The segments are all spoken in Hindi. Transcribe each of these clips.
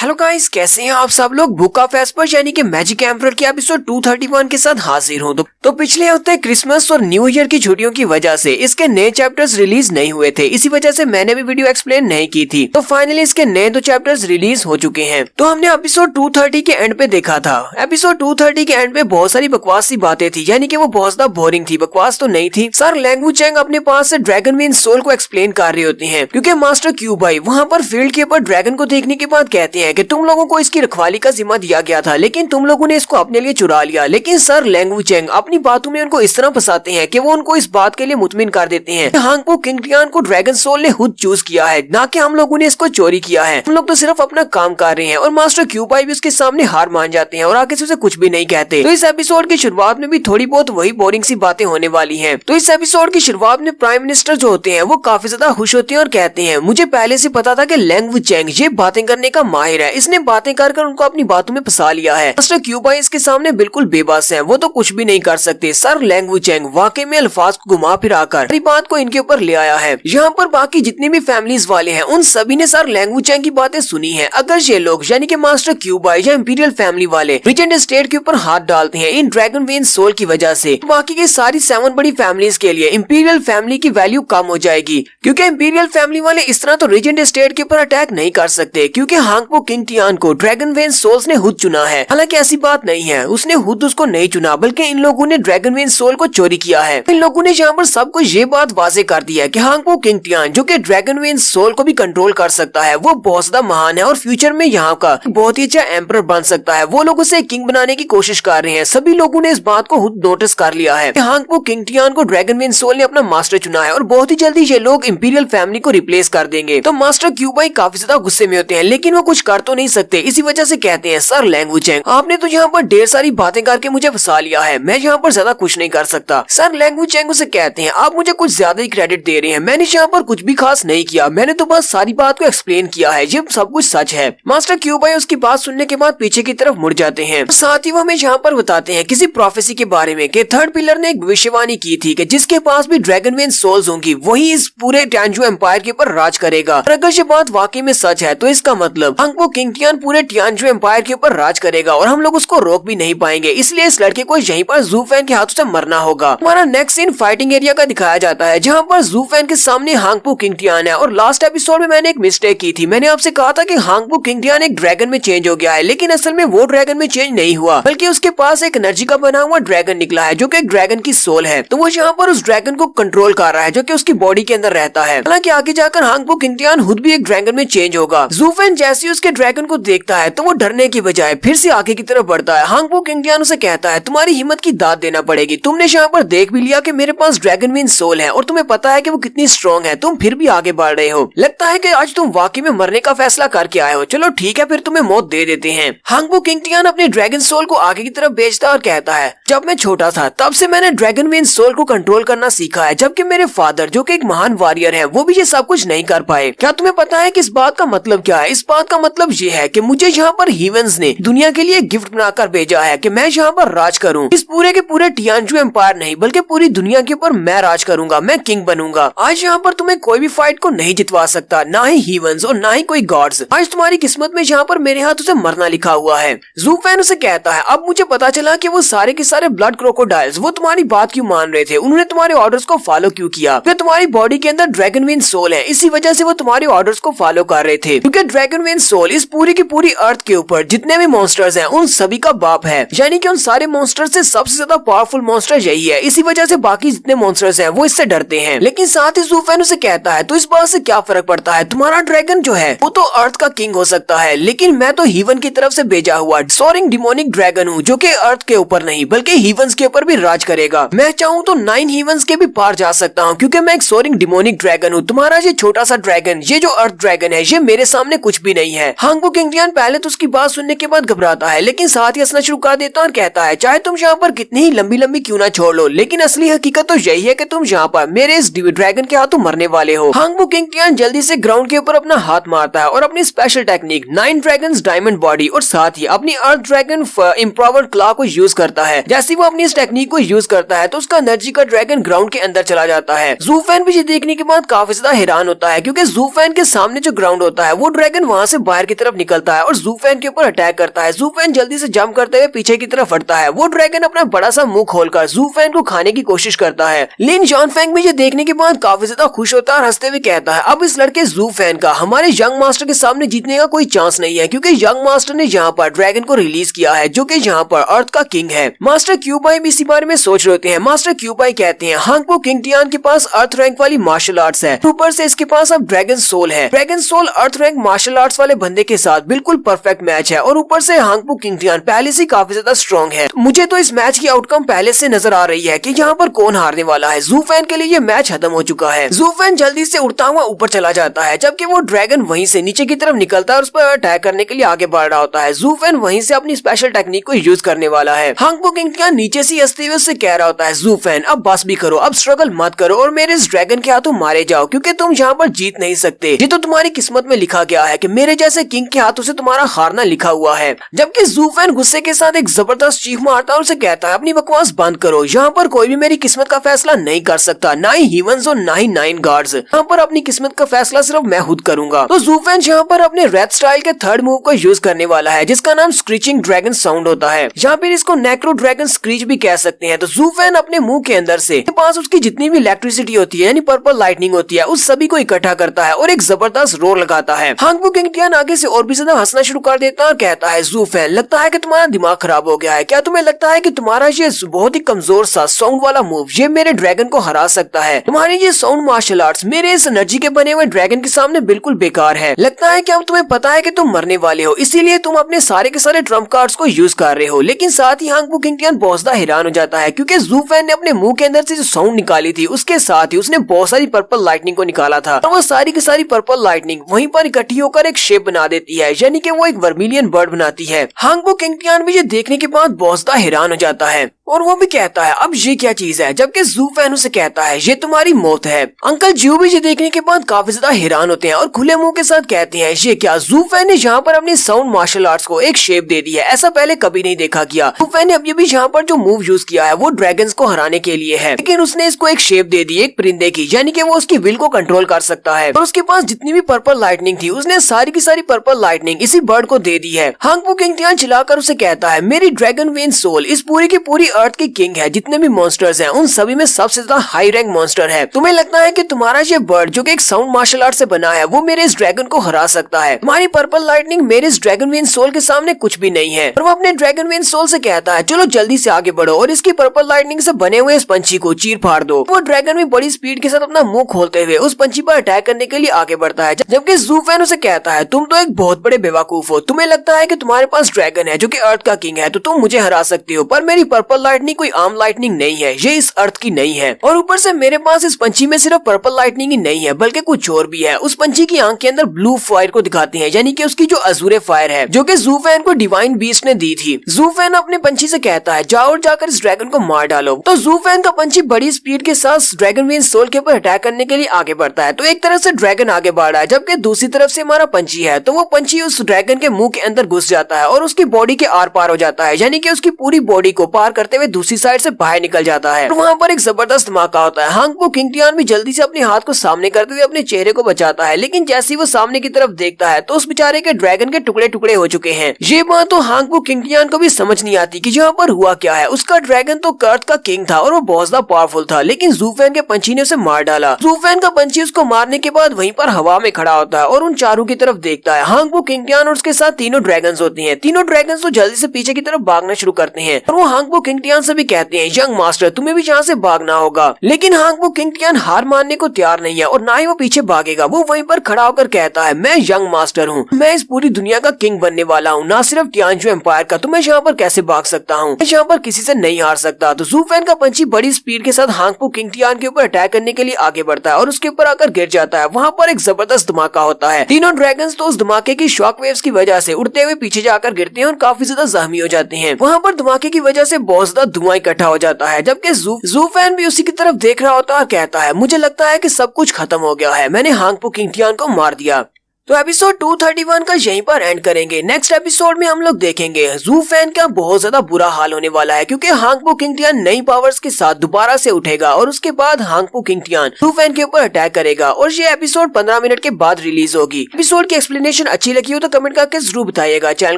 हेलो गाइस, कैसे हैं आप सब लोग। बुक ऑफ एस्पर यानी कि मैजिक एम्परर के एपिसोड 231 के साथ हाजिर हूं। तो पिछले हफ्ते क्रिसमस और न्यू ईयर की छुट्टियों की वजह से इसके नए चैप्टर्स रिलीज नहीं हुए थे, इसी वजह से मैंने भी वीडियो एक्सप्लेन नहीं की थी। तो फाइनली इसके नए 2 चैप्टर्स रिलीज हो चुके हैं। तो हमने एपिसोड 230 के एंड पे देखा था। एपिसोड 230 के एंड पे बहुत सारी बकवास सी बातें थी, यानी कि वो बहुत ज्यादा बोरिंग थी। बकवास तो नहीं थी। सर लैंग वुचेंग अपने पास से ड्रैगन वीन सोल को एक्सप्लेन कर रही होती है, क्योंकि मास्टर क्यू भाई वहाँ पर फील्ड के ऊपर ड्रैगन को देखने के बाद कहते हैं कि तुम लोगों को इसकी रखवाली का जिम्मा दिया गया था, लेकिन तुम लोगों ने इसको अपने लिए चुरा लिया। लेकिन सर लैंग वुचेंग अपनी बातों में उनको इस तरह फंसाते हैं कि वो उनको इस बात के लिए मुतमिन कर देते हैं कि हांगपो किंग टियान को ड्रैगन सोल ने खुद चूज किया है, ना कि हम लोगों ने इसको चोरी किया है। हम लोग तो सिर्फ अपना काम कर रहे हैं। और मास्टर क्यू भाई भी उसके सामने हार मान जाते हैं और आगे से उसे कुछ भी नहीं कहते। तो इस एपिसोड की शुरुआत में भी थोड़ी बहुत वही बोरिंग सी बातें होने वाली है। तो इस एपिसोड की शुरुआत में प्राइम मिनिस्टर जो होते हैं वो काफी ज्यादा खुश होते हैं और कहते हैं मुझे पहले से पता था कि लैंग वुचेंग ये बातें करने का माहिर है, इसने बातें कर उनको अपनी बातों में फंसा लिया है। मास्टर क्यू भाई इसके सामने बिल्कुल बेबस है, वो तो कुछ भी नहीं कर सकते। सर लैंग वुचेंग वाकई में अल्फाज को घुमा फिरा कर सारी बात को इनके ऊपर ले आया है। यहाँ पर बाकी जितने भी फैमिलीज वाले हैं उन सभी ने सर लैंग वुचेंग की बातें सुनी है। अगर ये लोग यानी कि मास्टर क्यू भाई या इंपीरियल फैमिली वाले रिजेंट स्टेट के ऊपर हाथ डालते हैं इन ड्रैगन वेन सोल की वजह से, बाकी की सारी 7 बड़ी फैमिलीज के लिए इंपीरियल फैमिली की वैल्यू कम हो जाएगी, क्योंकि इंपीरियल फैमिली वाले इस तरह तो रिजेंट स्टेट के ऊपर अटैक नहीं कर सकते, क्योंकि हांगपो किंग टियान को ड्रैगन वेन सोल्स ने खुद चुना है। हालांकि ऐसी बात नहीं है, उसने खुद उसको नहीं चुना, बल्कि इन लोगों ने ड्रैगन वेन सोल को चोरी किया है। इन लोगों ने यहाँ पर सबको ये बात वाजे कर दी है कि हांगपो किंग टियान जो कि ड्रैगन वेन सोल को भी कंट्रोल कर सकता है, वो बहुत ज्यादा महान है और फ्यूचर में यहाँ का बहुत ही अच्छा एम्परर बन सकता है। वो लोग उसे किंग बनाने की कोशिश कर रहे हैं। सभी लोगों ने इस बात को खुद नोटिस कर लिया है कि हांगपो किंग टियान को ड्रैगन वेन सोल ने अपना मास्टर चुना है और बहुत ही जल्दी ये लोग इंपीरियल फैमिली को रिप्लेस कर देंगे। तो मास्टर क्यू भाई काफी ज्यादा गुस्से में होते हैं, लेकिन वो कुछ कर तो नहीं सकते। इसी वजह से कहते हैं सर लैंग वुचेंग आपने तो यहाँ पर ढेर सारी बातें करके मुझे फंसा लिया है, मैं यहाँ पर ज्यादा कुछ नहीं कर सकता। सर लैंग वुचेंग उसे कहते हैं आप मुझे कुछ ज्यादा ही क्रेडिट दे रहे हैं, मैंने यहाँ पर कुछ भी खास नहीं किया, मैंने तो बस सारी बात को एक्सप्लेन किया है, ये सब कुछ सच है। मास्टर क्यू भाई उसकी बात सुनने के बाद पीछे की तरफ मुड़ जाते हैं। साथ ही वो हमें यहाँ पर बताते हैं किसी प्रोफेसी के बारे में कि थर्ड पिलर ने एक भविष्यवाणी की थी कि जिसके पास भी ड्रैगन वेन सोल्स होंगी वही इस पूरे टियानजू एम्पायर के ऊपर राज करेगा। और अगर ये बात वाकई में सच है तो इसका मतलब हांगपो किंग टियान पूरे टियानजू एम्पायर के ऊपर राज करेगा और हम लोग उसको रोक भी नहीं पाएंगे। इसलिए इस लड़के को यहीं पर ज़ू फैन के हाथों से मरना होगा। हमारा नेक्स्ट सीन फाइटिंग एरिया का दिखाया जाता है, जहाँ पर ज़ू फैन के सामने हांगपो किंग टियान है। और लास्ट एपिसोड में मैंने एक मिस्टेक की थी, मैंने आपसे कहा था कि हांगपो किंग टियान एक ड्रैगन में चेंज हो गया है, लेकिन असल में वो ड्रैगन में चेंज नहीं हुआ, बल्कि उसके पास एक एनर्जी का बना हुआ ड्रैगन निकला है जो कि एक ड्रैगन की सोल है। तो वो यहाँ पर उस ड्रैगन को कंट्रोल कर रहा है जो कि उसकी बॉडी के अंदर रहता है। हालांकि आगे जाकर हांगपो किंग टियान खुद भी एक ड्रैगन में चेंज होगा। ज़ू फैन जैसे ही उसके ड्रैगन को देखता है तो वो डरने की बजाय फिर से आगे की तरफ बढ़ता है। हांगपो किंग टियान उसे कहता है तुम्हारी हिम्मत की दाद देना पड़ेगी, तुमने यहाँ पर देख भी लिया कि मेरे पास ड्रैगन वेन सोल है और तुम्हें पता है कि वो कितनी स्ट्रॉन्ग है, तुम फिर भी आगे बढ़ रहे हो। लगता है कि आज तुम वाकई में मरने का फैसला करके आए हो, चलो ठीक है फिर तुम्हें मौत दे देते हैं। हांगपो किंग टियान अपने ड्रैगन सोल को आगे की तरफ भेजता है और कहता है जब मैं छोटा था तब से मैंने ड्रैगन वेन सोल को कंट्रोल करना सीखा है, जबकि मेरे फादर जो कि एक महान वॉरियर है वो भी ये सब कुछ नहीं कर पाए। क्या तुम्हें पता है कि इस बात का मतलब क्या है? इस बात का मतलब ये है कि मुझे यहाँ पर हीवंस ने दुनिया के लिए गिफ्ट बनाकर भेजा है कि मैं यहाँ पर राज करूँ। इस पूरे के पूरे टियानजू एम्पायर नहीं बल्कि पूरी दुनिया के ऊपर मैं राज करूंगा, मैं किंग बनूंगा। आज यहाँ पर तुम्हें कोई भी फाइट को नहीं जितवा सकता, ना ही हीवंस और ना ही कोई गॉड्स। आज तुम्हारी किस्मत में यहाँ पर मेरे हाथों से मरना लिखा हुआ है। ज़ू फैन उसे कहता है अब मुझे पता चला कि वो सारे के सारे ब्लड क्रोकोडाइल्स वो तुम्हारी बात क्यों मान रहे थे, उन्होंने तुम्हारे ऑर्डर्स को फॉलो क्यों किया? क्योंकि तुम्हारी बॉडी के अंदर ड्रैगन वेन सोल है, इसी वजह से वो तुम्हारे ऑर्डर्स को फॉलो कर रहे थे। क्योंकि ड्रैगन वेन सोल इस पूरी की पूरी अर्थ के ऊपर जितने भी मॉन्स्टर्स हैं उन सभी का बाप है, यानी कि उन सारे मॉन्स्टर्स से सबसे ज्यादा पावरफुल मॉन्स्टर यही है। इसी वजह से बाकी जितने मॉन्स्टर्स हैं वो इससे डरते हैं। लेकिन साथ ही ज़ू फैन उसे कहता है तो इस बात से क्या फर्क पड़ता है, तुम्हारा ड्रैगन जो है वो तो अर्थ का किंग हो सकता है, लेकिन मैं तो हीवन की तरफ से भेजा हुआ सोरिंग डिमोनिक ड्रैगन हूँ जो कि अर्थ के ऊपर नहीं बल्कि हीवंस के ऊपर भी राज करेगा। मैं चाहूँ तो 9 हीवंस के भी पार जा सकता हूँ, क्योंकि मैं एक सोरिंग डिमोनिक ड्रैगन हूँ। तुम्हारा ये छोटा सा ड्रैगन, ये जो अर्थ ड्रैगन है, ये मेरे सामने कुछ भी नहीं है। हांगपो किंग टियान पहले तो उसकी बात सुनने के बाद घबराता है, लेकिन साथ ही हंसना शुरू कर देता है और कहता है चाहे तुम यहाँ पर कितनी ही लंबी लंबी क्यों ना छोड़ लो, लेकिन असली हकीकत तो यही है कि तुम यहाँ पर मेरे इस ड्रैगन के हाथों मरने वाले हो। हांगपो किंग टियान जल्दी से ग्राउंड के ऊपर अपना हाथ मारता है और अपनी special technique 9 dragons diamond body और साथ ही अपनी अर्थ ड्रैगन इम्प्रोवर्ड क्लॉ को यूज करता है। जैसे वो अपनी इस टेक्निक को यूज करता है तो उसका एनर्जी का ड्रैगन ग्राउंड के अंदर चला जाता है। ज़ू फैन भी ये देखने के बाद काफी ज्यादा हैरान होता है, क्योंकि ज़ू फैन के सामने जो ग्राउंड होता है वो ड्रैगन वहाँ से बाहर की तरफ निकलता है और ज़ूफेन के ऊपर अटैक करता है। ज़ूफेन जल्दी से जंप करते हुए पीछे की तरफ हटता है। वो ड्रैगन अपना बड़ा सा मुंह खोलकर ज़ूफेन को खाने की कोशिश करता है। लिन जॉनफेंग भी ये देखने के बाद काफी ज्यादा खुश होता है और हंसते हुए कहता है अब इस लड़के ज़ूफेन का हमारे यंग मास्टर के सामने जीतने का कोई चांस नहीं है, क्योंकि यंग मास्टर ने यहाँ पर ड्रैगन को रिलीज किया है जो कि यहाँ पर अर्थ का किंग है। मास्टर क्यूबाई भी इसी बारे में सोच रहे होते हैं। मास्टर क्यूबाई कहते हैं हांगपो किंग टियान के पास अर्थ रैंक वाली मार्शल आर्ट्स है, ऊपर से इसके पास अब ड्रैगन सोल है। ड्रैगन सोल अर्थ रैंक मार्शल आर्ट्स वाले बंदे के साथ बिल्कुल परफेक्ट मैच है और ऊपर से हांगपो किंग टियान पहले से काफी ज्यादा स्ट्रॉन्ग है। मुझे तो इस मैच की आउटकम पहले से नजर आ रही है कि यहाँ पर कौन हारने वाला है। ज़ूफेन के लिए ये मैच खत्म हो चुका है। ज़ूफेन जल्दी से उड़ता हुआ ऊपर चला जाता है, जबकि वो ड्रैगन वहीं से नीचे की तरफ निकलता है और उस पर अटैक करने के लिए आगे बढ़ रहा होता है। ज़ूफेन वहीं से अपनी स्पेशल टेक्निक को यूज करने वाला है। हांगपो किंग टियान नीचे से हंसते हुए उससे कह रहा होता है ज़ूफेन अब बस भी करो, अब स्ट्रगल मत करो और मेरे इस ड्रैगन के हाथों मारे जाओ, क्योंकि तुम यहाँ पर जीत नहीं सकते। ये तो तुम्हारी किस्मत में लिखा गया है कि मेरे जैसे किंग के हाथों से तुम्हारा हारना लिखा हुआ है। जबकि ज़ूफेन गुस्से के साथ एक जबरदस्त चीख मारता है और उसे कहता है अपनी बकवास बंद करो, यहाँ पर कोई भी मेरी किस्मत का फैसला नहीं कर सकता, ना ही ह्यूमंस और ना ही 9 गार्ड्स। यहाँ पर अपनी किस्मत का फैसला सिर्फ मैं खुद करूंगा। तो ज़ूफेन यहाँ पर अपने रेड स्टाइल के थर्ड मूव को यूज करने वाला है, जिसका नाम स्क्रीचिंग ड्रैगन साउंड होता है, या फिर इसको नेक्रो ड्रैगन स्क्रीच भी कह सकते हैं। तो ज़ूफेन अपने मुंह के अंदर से पास उसकी जितनी भी इलेक्ट्रिसिटी होती है यानी पर्पल लाइटनिंग होती है उस सभी को इकट्ठा करता है और एक जबरदस्त रोर लगाता है। हांगपो किंग टियान आगे से और भी ज्यादा हंसना शुरू कर देता है और कहता है ज़ूफेन लगता है कि तुम्हारा दिमाग खराब हो गया है, क्या तुम्हें लगता है कि तुम्हारा ये बहुत ही कमजोर सा साउंड वाला मूव ये मेरे ड्रैगन को हरा सकता है? तुम्हारी ये साउंड मार्शल आर्ट्स मेरे इस एनर्जी के बने हुए ड्रैगन के सामने बिल्कुल बेकार है। लगता है कि अब तुम्हें पता है कि तुम मरने वाले हो, इसीलिए तुम अपने सारे के सारे ट्रम्प कार्ड्स को यूज कर रहे हो। लेकिन साथ ही हांगपो किंग टियान बहुत ज्यादा हैरान हो जाता है, क्योंकि ज़ूफेन ने अपने मुंह के अंदर से जो साउंड निकाली थी उसके साथ ही उसने बहुत सारी पर्पल लाइटनिंग को निकाला था और वो सारी की सारी पर्पल लाइटनिंग वहीं पर इकट्ठी होकर एक शेप बना देती है, यानी कि वो एक वर्मिलियन बर्ड बनाती है। हांगपो किंग टियान भी ये देखने के बाद बहुत ज्यादा हैरान हो जाता है और वो भी कहता है अब ये क्या चीज है, जबकि ज़ूफेन उसे कहता है ये तुम्हारी मौत है। अंकल जियो भी ये देखने के बाद काफी ज्यादा हैरान होते हैं और खुले मुंह के साथ कहते हैं ये क्या, ज़ूफेन ने यहाँ पर अपनी साउंड मार्शल आर्ट्स को एक शेप दे दी है, ऐसा पहले कभी नहीं देखा गया। ज़ूफेन ने अभी भी यहाँ पर जो मूव यूज किया है वो ड्रैगन्स को हराने के लिए है, लेकिन उसने इसको एक शेप दे दी एक परिंदे की, यानी कि वो उसकी विल को कंट्रोल कर सकता है और उसके पास जितनी भी पर्पल लाइटनिंग थी उसने सारी की सारी पर्पल लाइटनिंग इसी बर्ड को दे दी है। हांगपो किंग टियान चिल्लाकर उसे कहता है मेरी ड्रैगन वेन सोल इस पूरी की पूरी अर्थ की किंग है, जितने भी मॉन्स्टर्स हैं उन सभी में सबसे ज्यादा हाई रैंक मॉन्स्टर है। तुम्हें लगता है कि तुम्हारा ये बर्ड जो कि एक साउंड मार्शल आर्ट से बना है वो मेरे इस ड्रैगन को हरा सकता है? तुम्हारी पर्पल लाइटनिंग मेरे इस ड्रैगन वेन सोल के सामने कुछ भी नहीं है। और वो अपने ड्रैगन वेन सोल से कहता है चलो जल्दी से आगे बढ़ो और इसकी पर्पल लाइटनिंग से बने हुए इस पंछी को चीर फाड़ दो। वो ड्रैगन भी बड़ी स्पीड के साथ अपना मुंह खोलते हुए उस पंछी पर अटैक करने के लिए आगे बढ़ता है, जबकि ज़ूफेन उसे कहता है तुम तो एक बहुत बड़े बेवकूफ हो, तुम्हें लगता है कि तुम्हारे पास ड्रैगन है जो कि अर्थ का किंग है तो तुम मुझे हरा सकती हो, पर मेरी पर्पल लाइटनिंग कोई आम लाइटनिंग नहीं है, ये इस अर्थ की नहीं है। और ऊपर से मेरे पास इस पंछी में सिर्फ पर्पल लाइटनिंग ही नहीं है बल्कि कुछ और भी है। उस पंछी की आंख के अंदर ब्लू फायर को दिखाती है, यानी कि उसकी जो अजूरे फायर है जो कि ज़ूफेन को डिवाइन बीस्ट ने दी थी। ज़ूफेन अपने पंछी से कहता है जाओ और जाकर इस ड्रैगन को मार डालो। तो ज़ूफेन का पंछी बड़ी स्पीड के साथ ड्रैगन वेन सोल के ऊपर अटैक करने के लिए आगे बढ़ता है। तो एक तरफ से ड्रैगन आगे बढ़ रहा है जबकि दूसरी तरफ से हमारा पंछी है, तो वो पंछी उस ड्रैगन के मुंह के अंदर घुस जाता है और उसकी बॉडी के आर पार हो जाता है, यानी कि उसकी पूरी बॉडी को पार करते हुए दूसरी साइड से बाहर निकल जाता है। वहाँ पर एक जबरदस्त धमाका होता है। हांगपो किंग टियान भी जल्दी से अपने हाथ को सामने करते हुए अपने चेहरे को बचाता है, लेकिन जैसे ही वो सामने की तरफ देखता है तो उस बेचारे के ड्रैगन के टुकड़े टुकड़े हो चुके हैं। ये बात तो हांगपो किंग टियान को भी समझ नहीं आती कि यहाँ पर हुआ क्या है। उसका ड्रैगन तो कर्थ का किंग था और वो बहुत ज्यादा पावरफुल था, लेकिन ज़ूफेन के पंछी ने उसे मार डाला। ज़ूफेन का पंछी उसको मारने के बाद वहीं पर हवा में खड़ा होता है और उन चारों की तरफ देखता है। हांगपो किंग टियान और उसके साथ तीनों ड्रैगन्स होती हैं। तीनों ड्रैगन्स तो जल्दी से पीछे की तरफ भागना शुरू करते हैं और वो हांगपो किंग टियान से भी कहते हैं यंग मास्टर तुम्हें भी यहाँ से भागना होगा, लेकिन हांगपो किंग टियान हार मानने को तैयार नहीं है और ना ही वो पीछे भागेगा। वो वहीं पर खड़ा होकर कहता है मैं यंग मास्टर हूँ, मैं इस पूरी दुनिया का किंग बनने वाला हूँ, ना सिर्फ टियानजू एम्पायर का, तो मैं यहाँ पर कैसे भाग सकता हूँ, मैं यहाँ पर किसी से नहीं हार सकता। तो ज़ूफेन का पंछी बड़ी स्पीड के साथ हांगपो किंग टियान के ऊपर अटैक करने के लिए आगे बढ़ता है और उसके ऊपर आकर गिर जाता है। वहाँ पर एक जबरदस्त धमाका होता है। तीनों ड्रैगन्स तो उस धमाके की शॉक वेव्स की वजह से उड़ते हुए पीछे जाकर गिरते हैं और काफी ज्यादा जख्मी हो जाते हैं। वहाँ पर धमाके की वजह से बहुत ज्यादा धुआं इकट्ठा हो जाता है, जबकि ज़ूफेन भी उसी की तरफ देख रहा होता है और कहता है मुझे लगता है कि सब कुछ खत्म हो गया है, मैंने हांगपो किंग टियान को मार दिया। तो एपिसोड 231 का यहीं पर एंड करेंगे। नेक्स्ट एपिसोड में हम लोग देखेंगे ज़ू फैन का बहुत ज्यादा बुरा हाल होने वाला है, क्योंकि हांगपो किंगटियान नई पावर्स के साथ दोबारा से उठेगा और उसके बाद हांगपो किंगटियान ज़ू फैन के ऊपर अटैक करेगा और ये एपिसोड 15 मिनट के बाद रिलीज होगी। एपिसोड की एक्सप्लेनेशन अच्छी लगी हो तो कमेंट करके जरूर बताइएगा। चैनल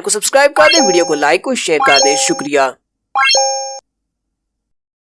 को सब्सक्राइब कर दे, वीडियो को लाइक और शेयर कर दे। शुक्रिया।